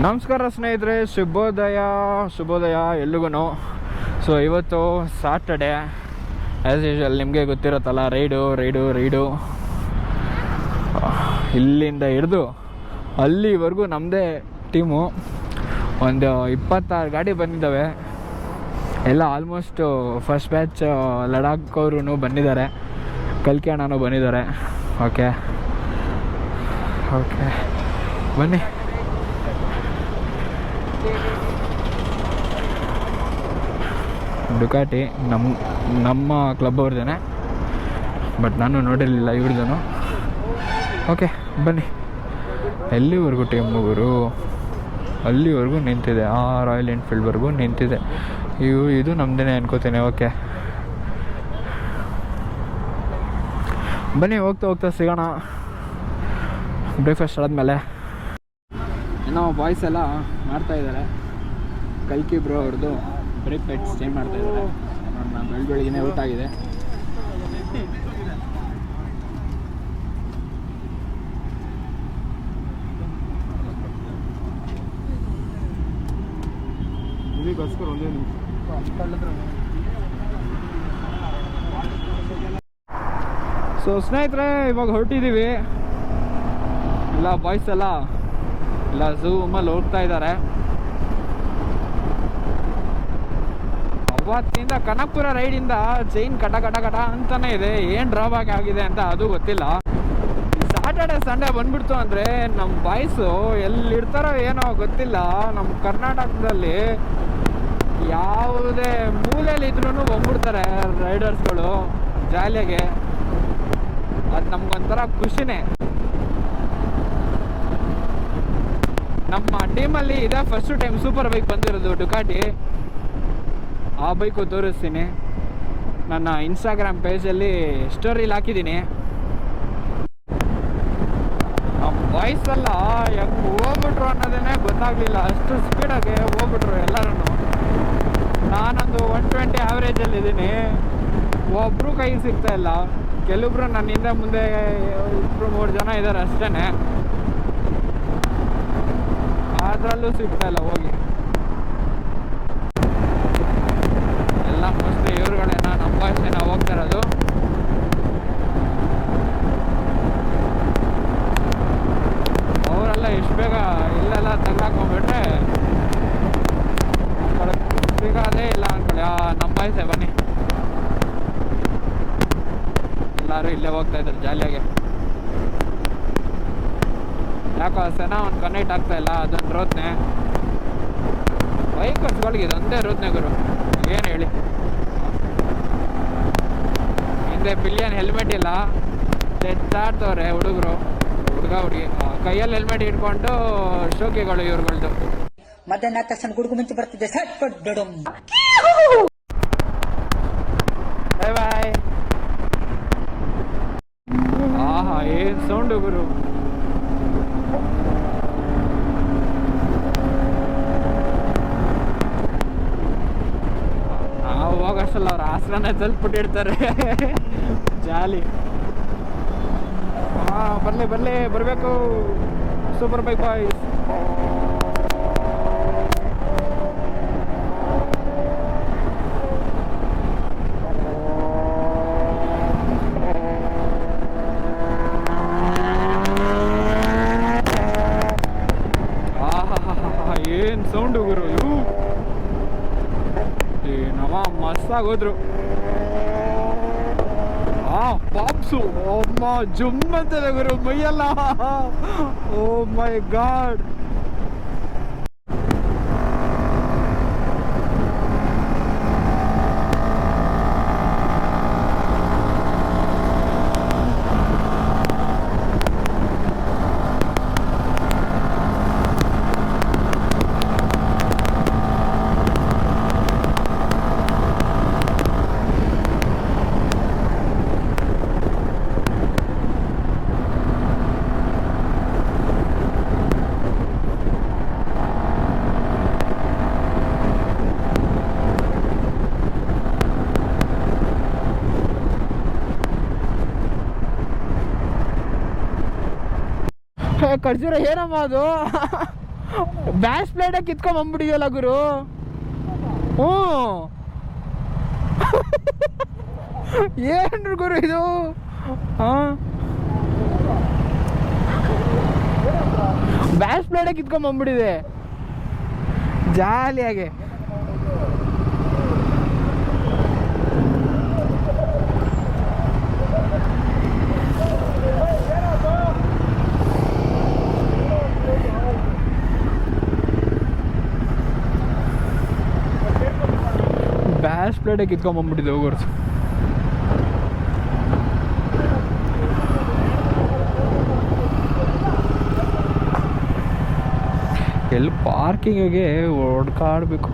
ನಮಸ್ಕಾರ ಸ್ನೇಹಿತರೆ, ಶುಭೋದಯ ಎಲ್ರಿಗೂ. ಸೊ ಇವತ್ತು ಸಾಟರ್ಡೆ, ಆ್ಯಸ್ ಯೂಶ್ವಲ್ ನಿಮಗೆ ಗೊತ್ತಿರುತ್ತಲ್ಲ, ರೈಡು ಇಲ್ಲಿಂದ ಹಿಡಿದು ಅಲ್ಲಿವರೆಗೂ ನಮ್ಮದೇ ಟೀಮು. ಒಂದು 26 ಗಾಡಿ ಬಂದಿದ್ದಾವೆ. ಎಲ್ಲ ಆಲ್ಮೋಸ್ಟು ಫಸ್ಟ್ ಬ್ಯಾಚ್ ಲಡಾಖ್ ಅವರು ಬಂದಿದ್ದಾರೆ, ಕಲ್ಕಿ ಅಣ್ಣನೂ ಬಂದಿದ್ದಾರೆ. ಓಕೆ ಬನ್ನಿ. ಡುಕಾಟಿ ನಮ್ಮ ಕ್ಲಬ್ ಅವ್ರದ್ದೇನೆ, ಬಟ್ ನಾನು ನೋಡಿರಲಿಲ್ಲ ಇವ್ರದ್ದು. ಓಕೆ ಬನ್ನಿ. ಎಲ್ಲಿವರೆಗೂ ಟೀಮ್ ಮುಗುರು ಅಲ್ಲಿವರೆಗೂ ನಿಂತಿದೆ, ಆ ರಾಯಲ್ ಎನ್ಫೀಲ್ಡ್ವರೆಗೂ ನಿಂತಿದೆ. ಇದು ನಮ್ಮದೇ ಅನ್ಕೋತೀನಿ. ಓಕೆ ಬನ್ನಿ, ಹೋಗ್ತಾ ಸಿಗೋಣ ಬ್ರೇಕ್ಫಾಸ್ಟ್ ಆದಮೇಲೆ. ಏನೋ ಬಾಯ್ಸ್ ಎಲ್ಲ ಮಾಡ್ತಾಯಿದ್ದಾರೆ. ಕಲ್ಕಿ ಬ್ರೋ ಅವ್ರದ್ದು ಬ್ರೇಕ್ ಪ್ಯಾಟ್ಸ್ ಚೇಂಜ್ ಮಾಡ್ತಾಯಿದ್ದಾರೆ. ನಾನು ಬೆಳಗ್ಗೆನೇ ಊಟ ಆಗಿದೆ. ಇದಕ್ಕೋಸ್ಕರ ಒಂದೇ ನಿಮಿಷ. ಸೊ ಸ್ನೇಹಿತರೆ, ಇವಾಗ ಹೊರಟಿದ್ದೀವಿ. ಎಲ್ಲ ಬಾಯ್ಸ್ ಎಲ್ಲ ಝೂಮಲ್ಲಿ ಹೋಗ್ತಾ ಇದ್ದಾರೆ. ಅವತ್ತಿಂದ ಕನಕಪುರ ರೈಡಿಂದ ಚೈನ್ ಕಟ ಅಂತಾನೆ ಇದೆ. ಏನು ಡ್ರಾಬ್ಯಾಕ್ ಆಗಿದೆ ಅಂತ ಅದು ಗೊತ್ತಿಲ್ಲ. ಸಾಟರ್ಡೆ ಸಂಡೇ ಬಂದ್ಬಿಡ್ತು ಅಂದರೆ ನಮ್ಮ ಬಾಯ್ಸು ಎಲ್ಲಿರ್ತಾರೋ ಏನೋ ಗೊತ್ತಿಲ್ಲ. ನಮ್ಮ ಕರ್ನಾಟಕದಲ್ಲಿ ಯಾವುದೇ ಮೂಲೆಯಲ್ಲಿ ಇದ್ರೂ ಬಂದ್ಬಿಡ್ತಾರೆ ರೈಡರ್ಸ್ಗಳು ಜಾಲಿಯಾಗೆ. ಅದು ನಮ್ಗೊಂಥರ ಖುಷಿನೇ. ನಮ್ಮ ಟೀಮಲ್ಲಿ ಇದೇ ಫಸ್ಟ್ ಟೈಮ್ ಸೂಪರ್ ಬೈಕ್ ಬಂದಿರೋದು, ಡುಕಾಟಿ. ಆ ಬೈಕು ತೋರಿಸ್ತೀನಿ, ನನ್ನ ಇನ್ಸ್ಟಾಗ್ರಾಮ್ ಪೇಜಲ್ಲಿ ಸ್ಟೋರಿಲಿ ಹಾಕಿದ್ದೀನಿ. ನಮ್ಮ ಬಾಯ್ಸ್ ಎಲ್ಲ ಹೆಂಗೆ ಹೋಗ್ಬಿಟ್ರು ಅನ್ನೋದೇ ಗೊತ್ತಾಗಲಿಲ್ಲ. ಅಷ್ಟು ಸ್ಪೀಡಾಗಿ ಹೋಗ್ಬಿಟ್ರು ಎಲ್ಲರೂ. ನಾನೊಂದು 120 ಆ್ಯಾವ್ರೇಜಲ್ಲಿದ್ದೀನಿ. ಒಬ್ಬರು ಕೈ ಸಿಗ್ತಾ ಇಲ್ಲ. ಕೆಲವೊಬ್ರು ನನ್ನ ಹಿಂದೆ ಮುಂದೆ 2-3 ಜನ ಇದ್ದಾರೆ ಅಷ್ಟೇ. ಅದರಲ್ಲೂ ಸಿಗ್ತಾ ಇಲ್ಲ ಹೋಗಿ. ಎಲ್ಲ ಮೋಸ್ಟ್ಲಿ ಇವ್ರುಗಳೇನ, ನಮ್ಮ ಬಾಯ್ಸೇನ ಹೋಗ್ತಾ ಇರೋದು. ಅವರೆಲ್ಲ ಎಷ್ಟು ಬೇಗ ಇಲ್ಲೆಲ್ಲ ತಗ್ಲಾಕೊಂಡ್ಬಿಟ್ರೆ ಸಿಗೋದೇ ಇಲ್ಲ ಅಂದ್ಕೊಳ್ಳಿ. ನಮ್ಮ ಬಾಯ್ಸೇ ಬನ್ನಿ, ಎಲ್ಲರೂ ಇಲ್ಲೇ ಹೋಗ್ತಾ ಇದ್ದಾರೆ ಜಾಲಿಯಾಗೆ. ಯಾಕೋ ಸೆನಾ ಒಂದು ಕನೆಕ್ಟ್ ಆಗ್ತಾ ಇಲ್ಲ, ಅದೊಂದು ರೋದ್ನೆ. ಬೈಕರ್ಸ್ಗಳಿಗೆ ಇದೊಂದೇ ರೋದ್ನೆ ಗುರು, ಏನು ಹೇಳಿ. ಹಿಂದೆ ಪಿಲಿಯನ್ ಹೆಲ್ಮೆಟ್ ಇಲ್ಲ, ತೆಚ್ಚಾಡ್ತವ್ರೆ ಹುಡುಗರು, ಹುಡುಗಿ ಕೈಯಲ್ಲಿ ಹೆಲ್ಮೆಟ್ ಇಟ್ಕೊಂಡು ಶೋಕಿಗಳು ಇವ್ರುಗಳ್ದು. ಮಧ್ಯಾಹ್ನ ತಕ್ಷಣ ಗುಡುಗು ಮುಂಚೆ ಬರ್ತಿದ್ದೆ. ಬಾಯ್. ಆಹಾ, ಏನ್ ಸೌಂಡು ಗುರು. ನಾವು ಹೋಗೋಷ್ಟಲ್ಲ ಅವ್ರ ಆಸನ ತಲುಪಿಟ್ಟಿರ್ತಾರೆ. ಜಾಲಿ. ಬರಬೇಕು ಸೂಪರ್ ಬೈಕ್ ಬಾಯ್ಸ್. ಏನ್ ಸೌಂಡು ಗುರು. ನವ ಮಸ್ತಾಗೋದ್ರು. ಪಾಪ್ಸು ಅಮ್ಮ ಜುಮ್ ಅಂತದೆ ಗುರು ಮೈಯೆಲ್ಲ. ಓ ಮೈ ಗಾಡ್. ಖರ್ಜೂರ ಏನಮ್ಮ ಅದು? ಬ್ಯಾಸ್ ಪ್ಲೇಟ ಕಿತ್ಕೊಂಬಂದ್ಬಿಟ್ಟಿದೆಯಲ್ಲ ಗುರು. ಹ್ಞೂ ಏನ್ರಿ ಗುರು ಇದು? ಹಾಂ, ಬ್ಯಾಸ್ ಪ್ಲೇಟ ಕಿತ್ಕೊಂಬಂದ್ಬಿಟ್ಟಿದೆ ಜಾಲಿಯಾಗೆ. ಬ್ಯಾಸ್ ಪ್ಲೇಟೇ ಕಿತ್ಕೊಂಬಂದ್ಬಿಟ್ಟಿದೆ ಹೋಗೋರ್ಸು. ಎಲ್ಲಿ ಪಾರ್ಕಿಂಗಿಗೆ ಹೊಡ್ಕಾಡ್ಬೇಕು.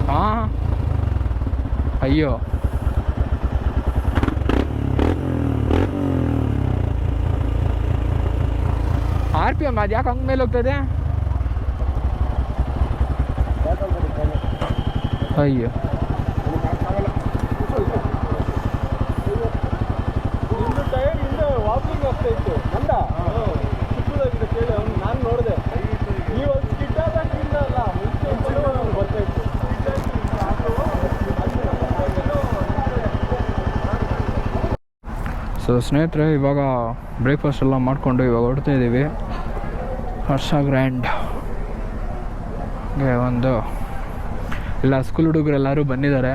ಹಾಂ, ಅಯ್ಯೋ RPM ಅದು ಯಾಕೆ ಹಂಗೆ ಮೇಲೆ ಹೋಗ್ತದೆ? ಅಯ್ಯೋ ವಾಕಿಂಗ್ ಆಗ್ತಾ ಇತ್ತು ನಂದ ಚಿಕ್ಕದಾಗಿದೆ ಕೇಳಿ ಅವ್ನು ನಾನು ನೋಡಿದೆ. ನೀವು ಒಂದು ಸ್ಕಿಡ್ ಆದಾಗಿಂದ ಅಲ್ಲ ಮುಂಚೆ ಬರ್ತಾ ಇತ್ತು. ಸೊ ಸ್ನೇಹಿತರೆ, ಇವಾಗ ಬ್ರೇಕ್ಫಾಸ್ಟ್ ಎಲ್ಲ ಮಾಡಿಕೊಂಡು ಇವಾಗ ಹೊರಡ್ತಾ ಇದ್ದೀವಿ ಹರ್ಷ ಗ್ರ್ಯಾಂಡ್ಗೆ. ಒಂದು ಇಲ್ಲ ಸ್ಕೂಲ್ ಹುಡುಗರು ಎಲ್ಲರೂ ಬಂದಿದ್ದಾರೆ.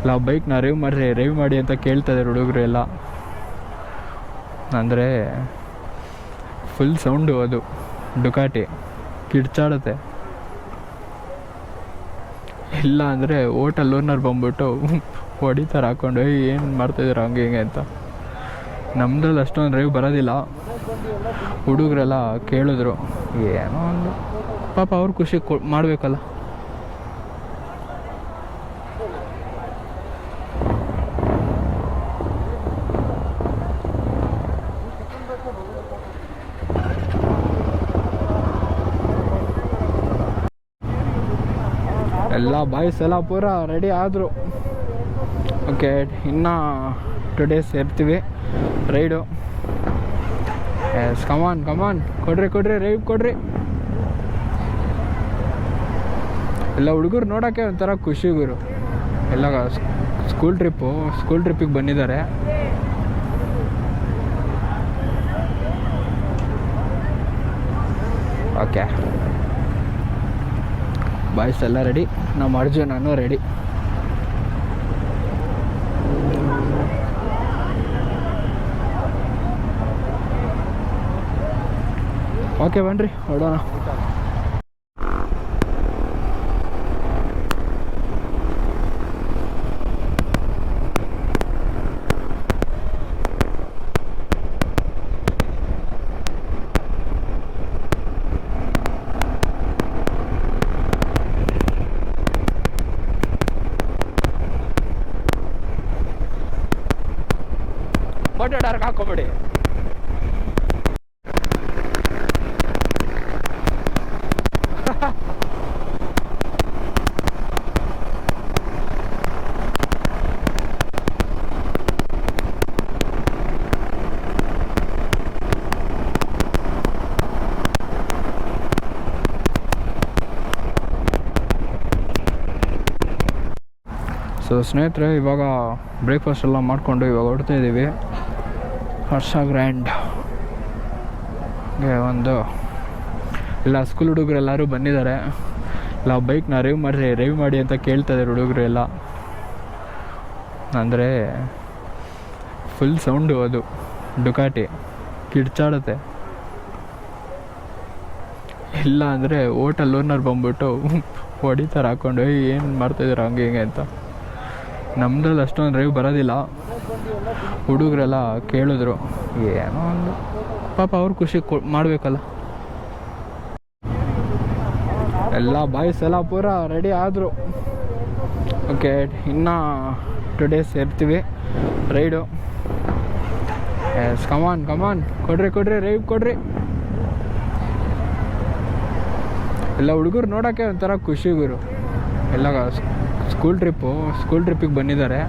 ಇಲ್ಲ ಬೈಕ್ನ ರೇವ್ ಮಾಡಿ ಅಂತ ಕೇಳ್ತಾಯಿದ್ದಾರೆ ಹುಡುಗರು ಎಲ್ಲ. ಅಂದರೆ ಫುಲ್ ಸೌಂಡು ಅದು ಡುಕಾಟಿ ಕಿಡ್ಚಾಡುತ್ತೆ. ಇಲ್ಲ ಅಂದರೆ ಹೋಟೆಲ್ ಓನರ್ ಬಂದ್ಬಿಟ್ಟು ಹೊಡಿತಾರೆ ಹಾಕ್ಕೊಂಡು, ಏನು ಮಾಡ್ತಾಯಿದ್ರು ಹಂಗೆ ಹಿಂಗೆ ಅಂತ. ನಮ್ಮದ್ರಲ್ಲಿ ಅಷ್ಟೊಂದು ರೇವ್ ಬರೋದಿಲ್ಲ. ಹುಡುಗರೆಲ್ಲ ಕೇಳಿದ್ರು, ಏನೋ ಒಂದು ಪಾಪ ಅವ್ರ ಖುಷಿ ಮಾಡಬೇಕಲ್ಲ. ಎಲ್ಲ ಬಾಯ್ಸ್ ಎಲ್ಲ ಪೂರ ರೆಡಿ ಆದರು. ಓಕೆ, ಇನ್ನು 2 days ಇರ್ತೀವಿ ರೈಡು. ಎಸ್, ಕಮಾನ್ ಕೊಡ್ರಿ ರೈಡ್ ಕೊಡ್ರಿ. ಎಲ್ಲ ಹುಡುಗರು ನೋಡೋಕ್ಕೆ ಒಂಥರ ಖುಷಿ ಗುರು. ಎಲ್ಲ ಸ್ಕೂಲ್ ಟ್ರಿಪ್ಪಿಗೆ ಬಂದಿದ್ದಾರೆ. ಓಕೆ, ಬಾಯ್ಸ್ ಎಲ್ಲ ರೆಡಿ, ನಮ್ಮ ಅರ್ಜುನ್ ನಾನು ರೆಡಿ. ಓಕೆ ಬನ್ನಿರಿ ಹೊರಡೋಣ. But dark ಹಾಕೋಬೇಡಿ. ಸೊ ಸ್ನೇಹಿತರೆ, ಇವಾಗ ಬ್ರೇಕ್ಫಾಸ್ಟ್ ಎಲ್ಲ ಮಾಡಿಕೊಂಡು ಇವಾಗ ಹೊರಡ್ತಾ ಇದ್ದೀವಿ ಹರ್ಷ ಗ್ರ್ಯಾಂಡ್ಗೆ. ಒಂದು ಇಲ್ಲ ಸ್ಕೂಲ್ ಹುಡುಗರು ಎಲ್ಲರೂ ಬಂದಿದ್ದಾರೆ. ಇಲ್ಲ ಬೈಕ್ನ ರೇವ್ ಮಾಡಿ ಅಂತ ಕೇಳ್ತಾಯಿದ್ದಾರೆ ಹುಡುಗರು ಎಲ್ಲ. ಅಂದರೆ ಫುಲ್ ಸೌಂಡು ಅದು ಡುಕಾಟಿ ಕಿಡ್ಚಾಡುತ್ತೆ. ಇಲ್ಲ ಅಂದರೆ ಹೋಟೆಲ್ ಓನರ್ ಬಂದ್ಬಿಟ್ಟು ಹೊಡಿತಾರೆ ಹಾಕ್ಕೊಂಡು, ಏನು ಮಾಡ್ತಾಯಿದ್ರು ಹಂಗೆ ಹಿಂಗೆ ಅಂತ. ನಮ್ಮದ್ರಲ್ಲಿ ಅಷ್ಟೊಂದು ರೇವ್ ಬರೋದಿಲ್ಲ. ಹುಡುಗರೆಲ್ಲ ಕೇಳಿದ್ರು, ಏನೋ ಒಂದು ಪಾಪ ಅವ್ರ ಖುಷಿ ಮಾಡಬೇಕಲ್ಲ. ಎಲ್ಲ ಬಾಯ್ಸ್ ಎಲ್ಲ ಪೂರ ರೆಡಿ ಆದರು. ಓಕೆ, ಇನ್ನು 2 days ಇರ್ತೀವಿ ರೈಡು. ಎಸ್, ಕಮಾನ್ ಕೊಡ್ರಿ ರೈಡ್ ಕೊಡ್ರಿ. ಎಲ್ಲ ಹುಡುಗರು ನೋಡೋಕ್ಕೆ ಒಂಥರ ಖುಷಿ ಗುರು. ಎಲ್ಲ ಸ್ಕೂಲ್ ಟ್ರಿಪ್ಪಿಗೆ ಬಂದಿದ್ದಾರೆ.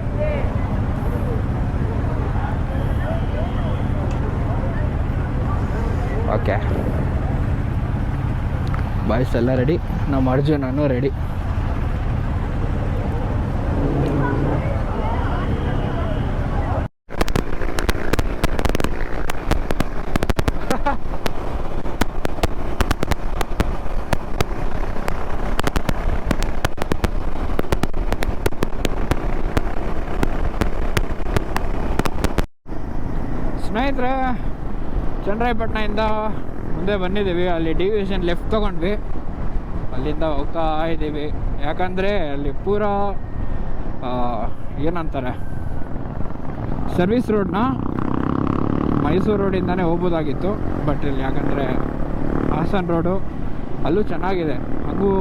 ಓಕೆ, ಬಾಯ್ಸ್ ಎಲ್ಲ ರೆಡಿ, ನಮ್ಮ ಅರ್ಜುನನು ರೆಡಿ. ಸ್ನೇಹಿತರೆ, ಚನ್ನರಾಯಪಟ್ಟಣದಿಂದ ಮುಂದೆ ಬಂದಿದ್ದೀವಿ. ಅಲ್ಲಿ ಡಿವಿಷನ್ ಲೆಫ್ಟ್ ತೊಗೊಂಡ್ವಿ, ಅಲ್ಲಿಂದ ಹೋಗ್ತಾ ಇದ್ದೀವಿ. ಯಾಕಂದರೆ ಅಲ್ಲಿ ಪೂರಾ ಏನಂತಾರೆ, ಸರ್ವಿಸ್ ರೋಡ್ನ ಮೈಸೂರು ರೋಡಿಂದನೇ ಹೋಗ್ಬೋದಾಗಿತ್ತು. ಬಟ್ ಇಲ್ಲಿ ಯಾಕಂದರೆ ಹಾಸನ್ ರೋಡು ಅಲ್ಲೂ ಚೆನ್ನಾಗಿದೆ, ಹಂಗೂ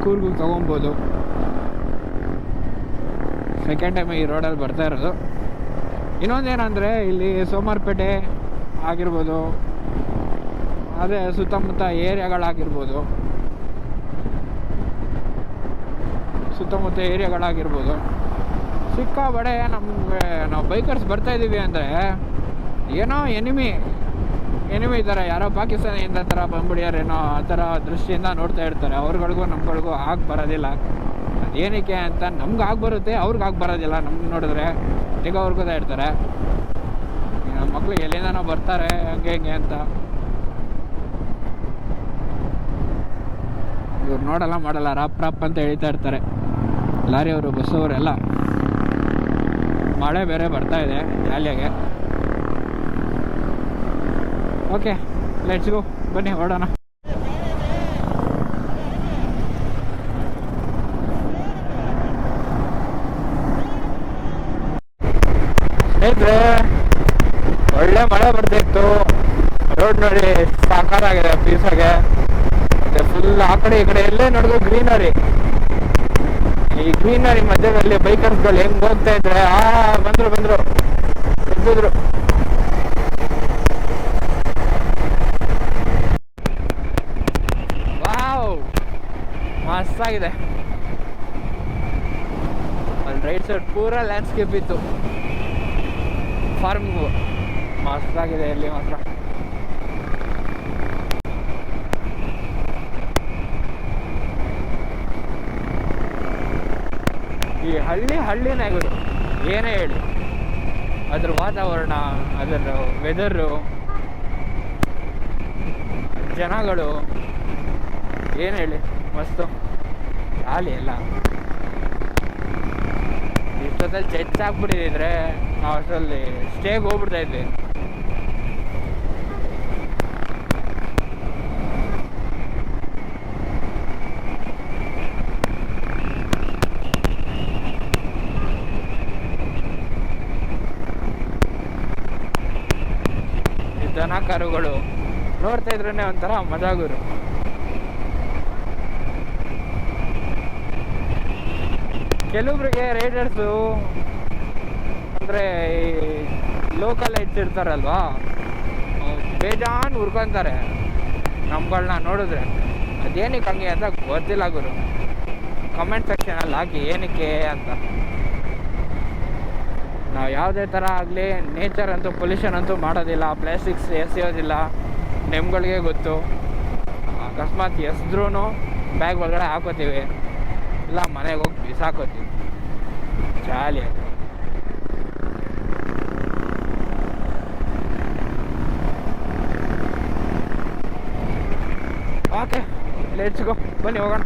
ಕೂರ್ಗೂ ತೊಗೊಬೋದು. ಸೆಕೆಂಡ್ ಟೈಮ್ ಈ ರೋಡಲ್ಲಿ ಬರ್ತಾ ಇರೋದು. ಇನ್ನೊಂದೇನೆಂದರೆ ಇಲ್ಲಿ ಸೋಮವಾರಪೇಟೆ ಆಗಿರ್ಬೋದು, ಅದೇ ಸುತ್ತಮುತ್ತ ಏರಿಯಾಗಳಾಗಿರ್ಬೋದು ಸಿಕ್ಕಾಬಡೆ ನಮಗೆ, ನಾವು ಬೈಕರ್ಸ್ ಬರ್ತಾಯಿದ್ದೀವಿ ಅಂದರೆ ಏನೋ ಎನಿಮಿ ಥರ, ಯಾರೋ ಪಾಕಿಸ್ತಾನಿಯಿಂದ ಥರ ಬಂದ್ಬಿಡ್ಯಾರೇನೋ ಆ ಥರ ದೃಷ್ಟಿಯಿಂದ ನೋಡ್ತಾ ಇರ್ತಾರೆ. ಅವ್ರಗಳಿಗೂ ನಮ್ಗಳಿಗೂ ಆಗಿ ಬರೋದಿಲ್ಲ. ಅದೇನಕ್ಕೆ ಅಂತ ನಮ್ಗೆ ಆಗಿ ಬರುತ್ತೆ, ಅವ್ರಿಗೆ ಆಗಿ ಬರೋದಿಲ್ಲ. ನಮ್ಗೆ ನೋಡಿದ್ರೆ ಈಗ ಅವ್ರಿಗೋದೇ ಇರ್ತಾರೆ, ನಮ್ಮ ಮಕ್ಳು ಎಲ್ಲಿಂದನೋ ಬರ್ತಾರೆ ಹಂಗೆ ಅಂತ. ಇವ್ರು ನೋಡಲ್ಲ ಮಾಡಲ್ಲ, ರಾಪ್ ಅಂತ ಹೇಳ್ತಾ ಇರ್ತಾರೆ ಲಾರಿಯವರು, ಬಸ್ಸವರೆಲ್ಲ. ಮಳೆ ಬೇರೆ ಬರ್ತಾ ಇದೆ ಜಾಲಿಯಾಗೆ. ಓಕೆ, ಲೆಟ್ಸ್ ಗೋ, ಬನ್ನಿ ಹೊರಡೋಣ. ಸ್ನೇಹಿತರೆ, ಒಳ್ಳೆ ಮಳೆ ಬರ್ತಿತ್ತು. ರೋಡ್ ನೋಡಿ ಸಾಕಾಗಿದೆ, ಪೀಸಾಗೆ. ಮತ್ತೆ ಫುಲ್ ಆ ಕಡೆ ಈ ಕಡೆ ಎಲ್ಲೇ ನೋಡಿದ್ರು ಗ್ರೀನರಿ. ಈ ಗ್ರೀನರಿ ಮಧ್ಯದಲ್ಲಿ ಬೈಕರ್ಸ್ಗಳು ಹೆಂಗ್ ಹೋಗ್ತಾ ಇದ್ರೆ, ಬಂದ್ರು ಎದ್ದಿದ್ರು. ವಾವ್, ಮಸ್ತಾಗಿದೆ. ಅಲ್ಲಿ ರೈಟ್ ಸೈಡ್ ಪೂರಾ ಲ್ಯಾಂಡ್ಸ್ಕೇಪ್ ಇತ್ತು, ಫಾರ್ಮಿಂಗು ಮಸ್ತಾಗಿದೆ ಇಲ್ಲಿ ಮಾತ್ರ. ಈ ಹಳ್ಳಿನೇ ಆಗೋದು, ಏನೇ ಹೇಳಿ. ಅದ್ರ ವಾತಾವರಣ, ಅದರ ವೆದರು, ಜನಗಳು, ಏನು ಹೇಳಿ, ಮಸ್ತು ಖಾಲಿ ಎಲ್ಲ. ಇಷ್ಟೊತ್ತಲ್ಲಿ ಹೆಚ್ಚಾಗ್ಬಿಟ್ಟಿದ್ರೆ ನಾವು ಅಷ್ಟರಲ್ಲಿ ಸ್ಟೇಗೆ ಹೋಗ್ಬಿಡ್ತಾ ಇದ್ವಿ. ದನ ಕರುಗಳು ನೋಡ್ತಾ ಇದ್ರೇ ಒಂಥರ ಮಜಾಗುರು. ಕೆಲವೊಬ್ರಿಗೆ ರೈಡರ್ಸು ಅಂದರೆ ಲೋಕಲ್ ಲೈಟ್ಸ್ ಇರ್ತಾರಲ್ವಾ, ಬೇಜಾನ್ ಹುರ್ಕೊತಾರೆ ನಮ್ಗಳನ್ನ ನೋಡಿದ್ರೆ. ಅದೇನಕ್ಕೆ ಹಂಗೆ ಅಂತ ಗೊತ್ತಿಲ್ಲ ಗುರು. ಕಮೆಂಟ್ ಸೆಕ್ಷನಲ್ಲಿ ಹಾಕಿ ಏನಕ್ಕೆ ಅಂತ. ನಾವು ಯಾವುದೇ ಥರ ಆಗಲಿ ನೇಚರ್ ಅಂತೂ ಪೊಲ್ಯೂಷನ್ ಅಂತೂ ಮಾಡೋದಿಲ್ಲ, ಪ್ಲಾಸ್ಟಿಕ್ಸ್ ಎಸೆಯೋದಿಲ್ಲ. ನಿಮ್ಗಳಿಗೆ ಗೊತ್ತು, ಅಕಸ್ಮಾತ್ ಎಸೆದ್ರೂ ಬ್ಯಾಗ್ ಒಳಗಡೆ ಹಾಕೋತೀವಿ, ಇಲ್ಲ ಮನೆಗೆ ಹೋಗಿ ಬಿಸಾಕೋತೀವಿ. ಜಾಲಿಯಾಗಿ ಓಕೆ, ಲೆಟ್ಸ್ ಗೋ, ಬನ್ನಿ ಹೋಗೋಣ.